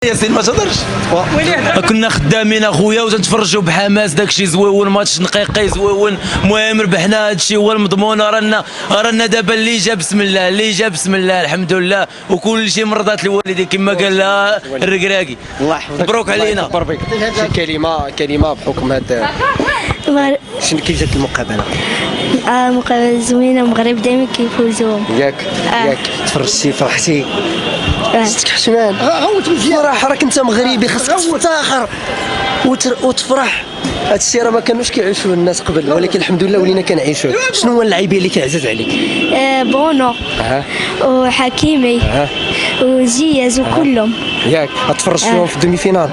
ياسين ما تهضرش. كنا خدامين اخويا وتنتفرجوا بحماس، داكشي زويون، ماتش نقيقي زويون، المهم ربحنا، هادشي هو المضمون. رانا دابا اللي جا بسم الله، اللي جا بسم الله الحمد لله، وكل شيء مرضات الوالدين كما قال لها الركراكي. الله يحفظك، مبروك علينا. يكبر بك. شي كلمه بحكم هذا شنو كيف جات المقابله؟ مقابلة زوينة، المغرب دائما كيفوزوا. ياك تفرجتي فرحتي؟ صدق حشمان صراحه راك انت مغربي خاصك تفتخر وتفرح. هذا الشيء راه ما كانوش كيعيشوه الناس قبل، ولكن الحمد لله ولينا كنعيشوه. شنو هو اللاعبين اللي كيعزز عليك؟ برونو وحكيمي وزياز وكلهم. ياك غتفرج فيهم في الدومي فينال؟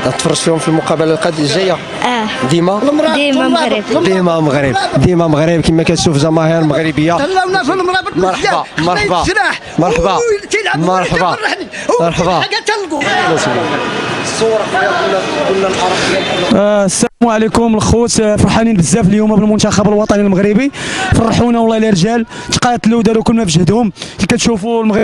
غتفرج فيهم في المقابله الجايه؟ ديما مغرب، ديما مغرب كما كتشوف جماهير مغربيه. تلاونا في المرابط، مرحبا مرحبا مرحبا مرحبا مرحبا. السلام عليكم الخوت، فرحانين بزاف اليوم بالمنتخب الوطني المغربي. فرحونا والله الرجال، تقاتلوا داروا كل ما بجهدهم. كي كتشوفوا المغرب